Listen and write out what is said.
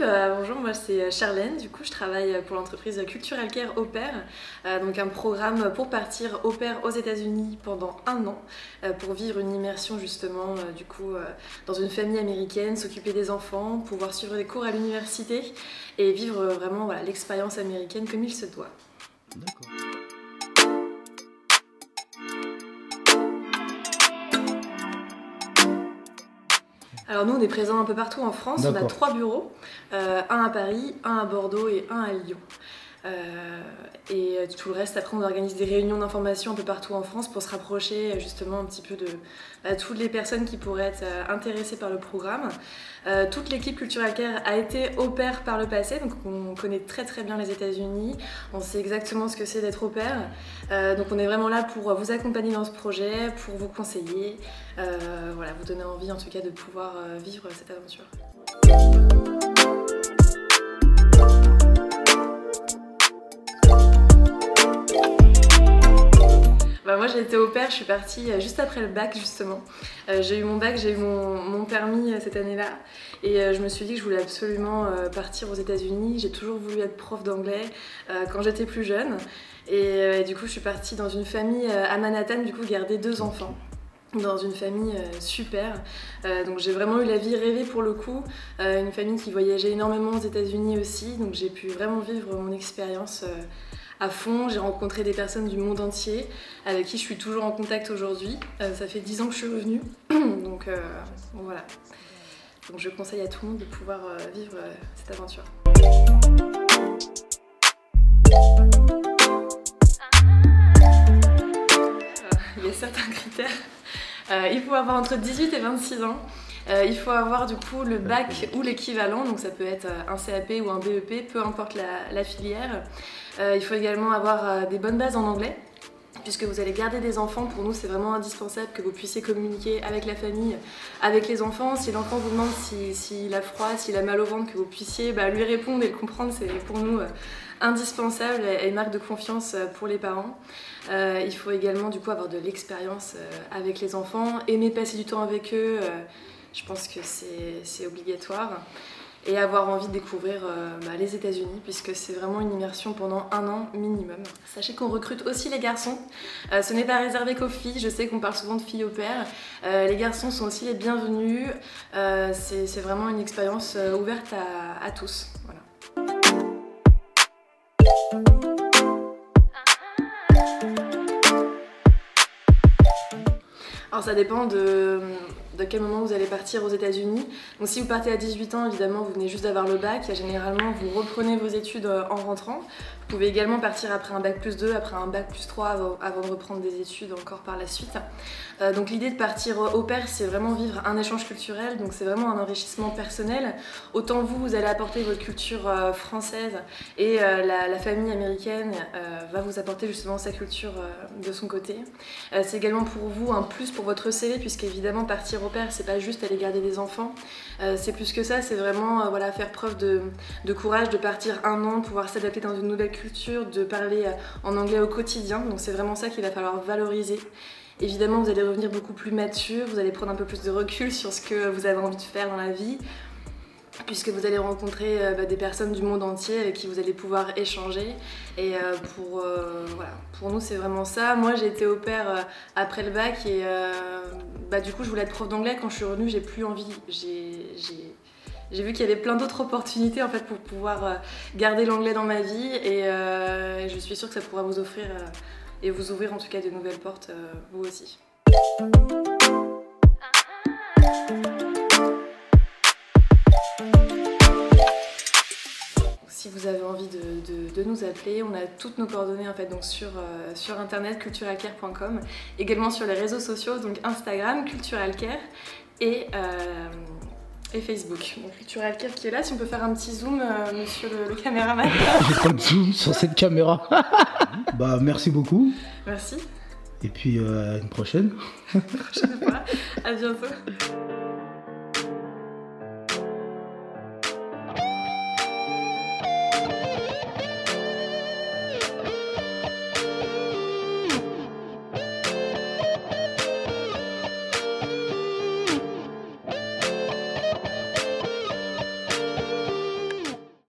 bonjour, moi c'est Charlène, du coup je travaille pour l'entreprise Cultural Care Au Pair, donc un programme pour partir au pair aux États-Unis pendant 1 an, pour vivre une immersion justement dans une famille américaine, s'occuper des enfants, pouvoir suivre des cours à l'université et vivre vraiment l'expérience américaine comme il se doit. D'accord. Alors nous on est présents un peu partout en France, on a 3 bureaux, un à Paris, un à Bordeaux et un à Lyon. Et tout le reste, après on organise des réunions d'information un peu partout en France pour se rapprocher justement un petit peu de toutes les personnes qui pourraient être intéressées par le programme. Toute l'équipe Cultural Care a été au pair par le passé, donc on connaît très très bien les États-Unis, on sait exactement ce que c'est d'être au pair. Donc on est vraiment là pour vous accompagner dans ce projet, pour vous conseiller, vous donner envie en tout cas de pouvoir vivre cette aventure. Moi j'ai été au pair, je suis partie juste après le bac justement. J'ai eu mon bac, j'ai eu mon permis cette année-là et je me suis dit que je voulais absolument partir aux États-Unis. J'ai toujours voulu être prof d'anglais quand j'étais plus jeune et du coup je suis partie dans une famille à Manhattan, du coup garder 2 enfants. Dans une famille super, donc j'ai vraiment eu la vie rêvée pour le coup, une famille qui voyageait énormément aux États-Unis aussi, donc j'ai pu vraiment vivre mon expérience à fond. J'ai rencontré des personnes du monde entier avec qui je suis toujours en contact aujourd'hui. Ça fait 10 ans que je suis revenue, donc voilà. Donc je conseille à tout le monde de pouvoir vivre cette aventure. Il y a certains critères. Il faut avoir entre 18 et 26 ans. Il faut avoir du coup le bac ou l'équivalent, donc ça peut être un CAP ou un BEP, peu importe la filière. Il faut également avoir des bonnes bases en anglais, puisque vous allez garder des enfants. Pour nous c'est vraiment indispensable que vous puissiez communiquer avec la famille, avec les enfants. Si l'enfant vous demande s'il a froid, s'il a mal au ventre, que vous puissiez lui répondre et le comprendre, c'est pour nous indispensable et une marque de confiance pour les parents. Il faut également du coup avoir de l'expérience avec les enfants, aimer passer du temps avec eux, je pense que c'est obligatoire. Et avoir envie de découvrir les États-Unis, puisque c'est vraiment une immersion pendant 1 an minimum. Sachez qu'on recrute aussi les garçons. Ce n'est pas réservé qu'aux filles, je sais qu'on parle souvent de filles au pair. Les garçons sont aussi les bienvenus. C'est vraiment une expérience ouverte à tous. Voilà. Alors ça dépend de quel moment vous allez partir aux États-Unis. Donc si vous partez à 18 ans, évidemment vous venez juste d'avoir le bac, généralement vous reprenez vos études en rentrant. Vous pouvez également partir après un bac+2, après un bac+3 avant de reprendre des études encore par la suite. Donc l'idée de partir au pair, c'est vraiment vivre un échange culturel, donc c'est vraiment un enrichissement personnel. Autant vous allez apporter votre culture française et la famille américaine va vous apporter justement sa culture de son côté. C'est également pour vous un plus pour votre CV, puisqu'évidemment partir au pair, c'est pas juste aller garder des enfants, c'est plus que ça, c'est vraiment faire preuve de courage, de partir 1 an, pouvoir s'adapter dans une nouvelle culture, de parler en anglais au quotidien, donc c'est vraiment ça qu'il va falloir valoriser. Évidemment vous allez revenir beaucoup plus mature, vous allez prendre un peu plus de recul sur ce que vous avez envie de faire dans la vie, puisque vous allez rencontrer des personnes du monde entier avec qui vous allez pouvoir échanger. Et pour nous c'est vraiment ça. Moi j'ai été au pair après le bac et du coup je voulais être prof d'anglais. Quand je suis revenue j'ai plus envie, j'ai vu qu'il y avait plein d'autres opportunités en fait pour pouvoir garder l'anglais dans ma vie et je suis sûre que ça pourra vous offrir et vous ouvrir en tout cas de nouvelles portes vous aussi. Si vous avez envie de nous appeler, on a toutes nos coordonnées en fait, donc sur internet culturalcare.com, également sur les réseaux sociaux, donc Instagram, culturalcare et Facebook. Donc Culturalcare qui est là, si on peut faire un petit zoom, monsieur le caméraman. J'ai pas de zoom sur cette caméra. Merci beaucoup. Merci. Et puis à une prochaine. Prochaine fois, à bientôt.